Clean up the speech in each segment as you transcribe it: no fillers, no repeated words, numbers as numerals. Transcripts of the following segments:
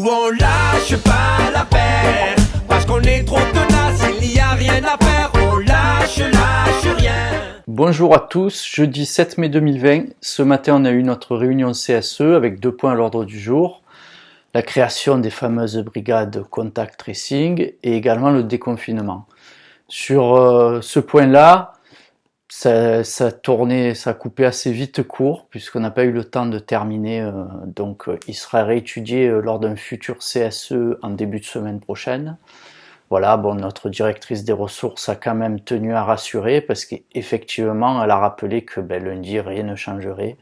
on lâche pas l'affaire, parce qu'on est trop tenace, il n'y a rien à faire, on lâche rien. Bonjour à tous, jeudi 7 mai 2020, ce matin on a eu notre réunion CSE avec 2 points à l'ordre du jour. La création des fameuses brigades contact tracing et également le déconfinement. Sur ce point-là, ça coupait assez vite court puisqu'on n'a pas eu le temps de terminer. Donc il sera réétudié lors d'un futur CSE en début de semaine prochaine. Voilà, bon, notre directrice des ressources a quand même tenu à rassurer parce qu'effectivement, elle a rappelé que lundi, rien ne changerait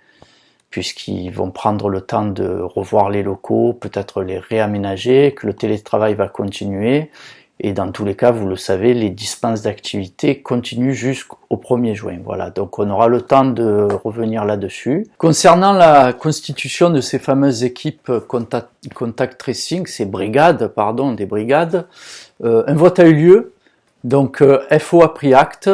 puisqu'ils vont prendre le temps de revoir les locaux, peut-être les réaménager, que le télétravail va continuer. Et dans tous les cas, vous le savez, les dispenses d'activités continuent jusqu'au 1er juin. Voilà, donc on aura le temps de revenir là-dessus. Concernant la constitution de ces fameuses équipes contact tracing, des brigades, un vote a eu lieu. Donc FO a pris acte.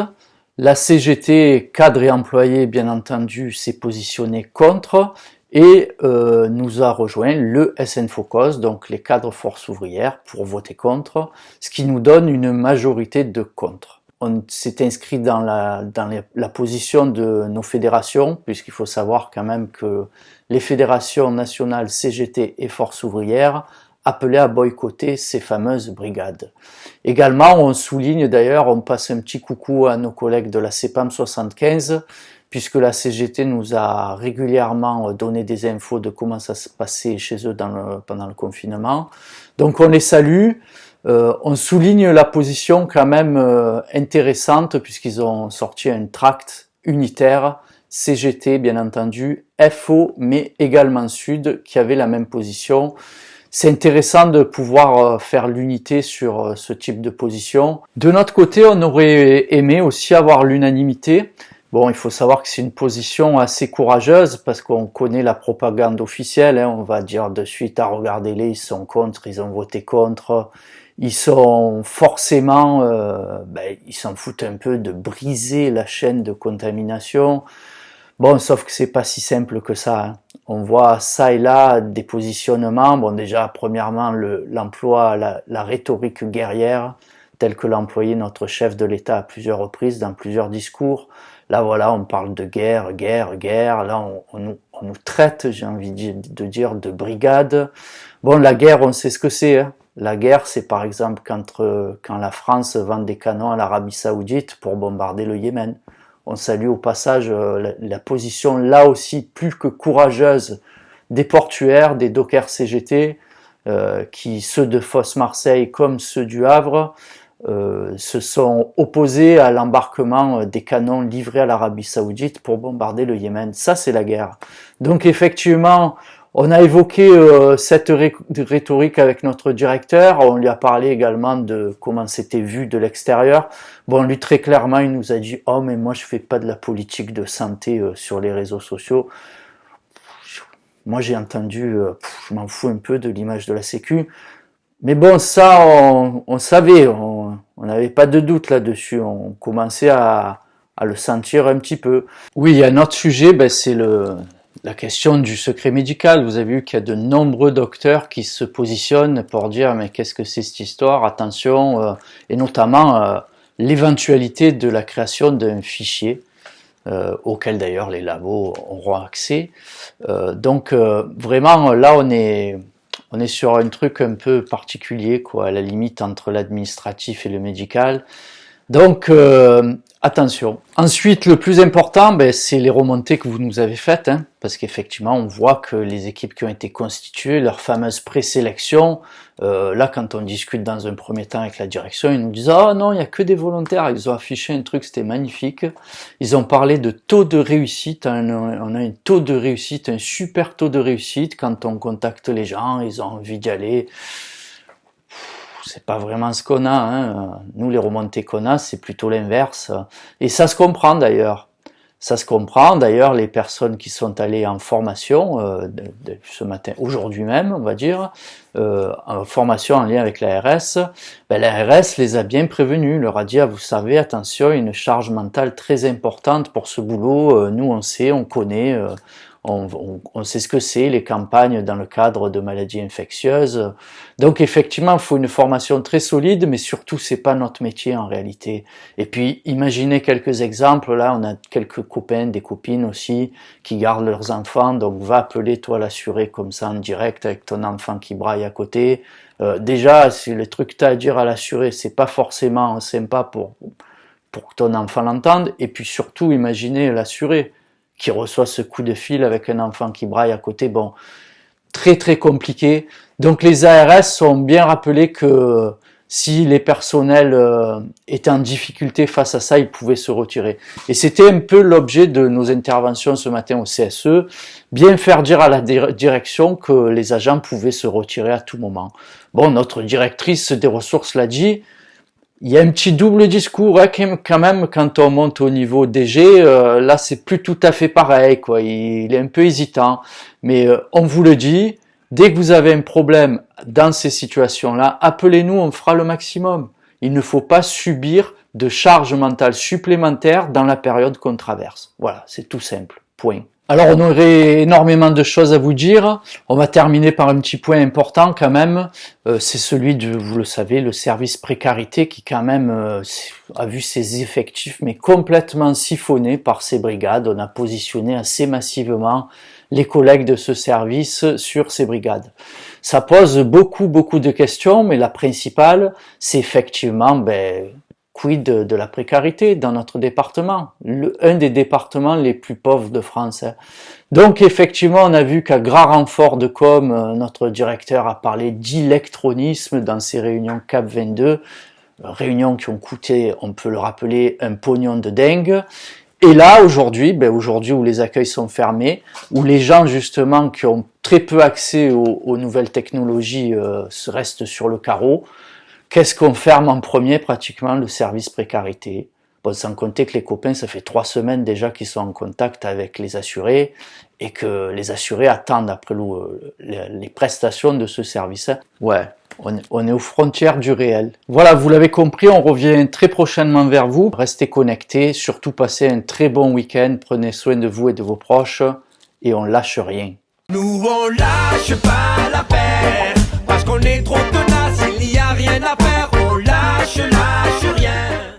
La CGT, cadre et employés, bien entendu, s'est positionné contre et nous a rejoint le SNFOCOS, donc les cadres forces ouvrières, pour voter contre, ce qui nous donne une majorité de contre. On s'est inscrit dans la position de nos fédérations, puisqu'il faut savoir quand même que les fédérations nationales CGT et forces ouvrières appelé à boycotter ces fameuses brigades. Également, on souligne d'ailleurs, on passe un petit coucou à nos collègues de la CEPAM 75, puisque la CGT nous a régulièrement donné des infos de comment ça se passait chez eux pendant le confinement. Donc on les salue, on souligne la position quand même intéressante, puisqu'ils ont sorti un tract unitaire, CGT bien entendu, FO, mais également Sud, qui avait la même position. C'est intéressant de pouvoir faire l'unité sur ce type de position. De notre côté, on aurait aimé aussi avoir l'unanimité. Bon, il faut savoir que c'est une position assez courageuse parce qu'on connaît la propagande officielle. On va dire de suite, regardez-les, ils sont contre, ils ont voté contre. Ils sont forcément, ils s'en foutent un peu de briser la chaîne de contamination. Bon, sauf que c'est pas si simple que ça. On voit ça et là des positionnements. Bon, déjà, premièrement, l'emploi, la rhétorique guerrière, telle que l'a employé notre chef de l'État à plusieurs reprises, dans plusieurs discours. Là, voilà, on parle de guerre. Là, on nous traite, j'ai envie de dire, de brigade. Bon, la guerre, on sait ce que c'est. La guerre, c'est par exemple quand la France vend des canons à l'Arabie Saoudite pour bombarder le Yémen. On salue au passage la position là aussi plus que courageuse des portuaires, des dockers CGT, qui, ceux de Fos-Marseille comme ceux du Havre, se sont opposés à l'embarquement des canons livrés à l'Arabie Saoudite pour bombarder le Yémen. Ça, c'est la guerre. Donc effectivement, on a évoqué cette rhétorique avec notre directeur, on lui a parlé également de comment c'était vu de l'extérieur. Bon, lui très clairement, il nous a dit « Oh, mais moi je fais pas de la politique de santé sur les réseaux sociaux. » Moi j'ai entendu « Je m'en fous un peu de l'image de la Sécu. » Mais bon, ça, on savait, on n'avait pas de doute là-dessus, on commençait à le sentir un petit peu. Oui, il y a un autre sujet, c'est la question du secret médical. Vous avez vu qu'il y a de nombreux docteurs qui se positionnent pour dire mais qu'est-ce que c'est cette histoire, attention, et notamment l'éventualité de la création d'un fichier auquel d'ailleurs les labos auront accès. Donc vraiment là on est sur un truc un peu particulier, quoi, à la limite entre l'administratif et le médical. Donc attention. Ensuite, le plus important, c'est les remontées que vous nous avez faites, parce qu'effectivement, on voit que les équipes qui ont été constituées, leur fameuse présélection, là, quand on discute dans un premier temps avec la direction, ils nous disent « Oh non, il n'y a que des volontaires », ils ont affiché un truc, c'était magnifique. Ils ont parlé de taux de réussite, on a un taux de réussite, un super taux de réussite, quand on contacte les gens, ils ont envie d'y aller. C'est pas vraiment ce qu'on a, Nous, les remontées qu'on a, c'est plutôt l'inverse. Et ça se comprend d'ailleurs. Ça se comprend. D'ailleurs, les personnes qui sont allées en formation, ce matin, aujourd'hui même, on va dire, en formation en lien avec l'ARS, l'ARS les a bien prévenus, leur a dit, vous savez, attention, une charge mentale très importante pour ce boulot. Nous, on sait, on connaît, on sait ce que c'est, les campagnes dans le cadre de maladies infectieuses. Donc effectivement, il faut une formation très solide, mais surtout, c'est pas notre métier en réalité. Et puis, imaginez quelques exemples. Là, on a quelques copains, des copines aussi, qui gardent leurs enfants. Donc, va appeler toi l'assuré comme ça en direct avec ton enfant qui braille à côté. Déjà, si les trucs que tu as à dire à l'assuré, c'est pas forcément sympa pour que ton enfant l'entende. Et puis surtout, imaginez l'assuré qui reçoit ce coup de fil avec un enfant qui braille à côté. Bon, très très compliqué. Donc les ARS sont bien rappelés que si les personnels étaient en difficulté face à ça, ils pouvaient se retirer. Et c'était un peu l'objet de nos interventions ce matin au CSE, bien faire dire à la direction que les agents pouvaient se retirer à tout moment. Bon, notre directrice des ressources l'a dit, il y a un petit double discours quand même quand on monte au niveau DG, là c'est plus tout à fait pareil, quoi. Il est un peu hésitant, mais on vous le dit, dès que vous avez un problème dans ces situations-là, appelez-nous, on fera le maximum. Il ne faut pas subir de charge mentale supplémentaire dans la période qu'on traverse. Voilà, c'est tout simple, point. Alors on aurait énormément de choses à vous dire, on va terminer par un petit point important quand même, c'est celui de, vous le savez, le service précarité qui quand même a vu ses effectifs mais complètement siphonnés par ces brigades. On a positionné assez massivement les collègues de ce service sur ces brigades. Ça pose beaucoup de questions, mais la principale, c'est effectivement, quid de la précarité dans notre département, un des départements les plus pauvres de France. Donc effectivement, on a vu qu'à grand renfort de com, notre directeur a parlé d'électronisme dans ses réunions CAP 22, réunions qui ont coûté, on peut le rappeler, un pognon de dingue. Et là, aujourd'hui où les accueils sont fermés, où les gens justement qui ont très peu accès aux nouvelles technologies restent sur le carreau, qu'est-ce qu'on ferme en premier pratiquement? Le service précarité. Bon, sans compter que les copains, ça fait 3 semaines déjà qu'ils sont en contact avec les assurés et que les assurés attendent après les prestations de ce service. Ouais, on est aux frontières du réel. Voilà, vous l'avez compris, on revient très prochainement vers vous. Restez connectés, surtout passez un très bon week-end. Prenez soin de vous et de vos proches et on lâche rien. Nous on lâche pas l'affaire parce qu'on est trop tenace, il n'y a rien à faire, on lâche rien.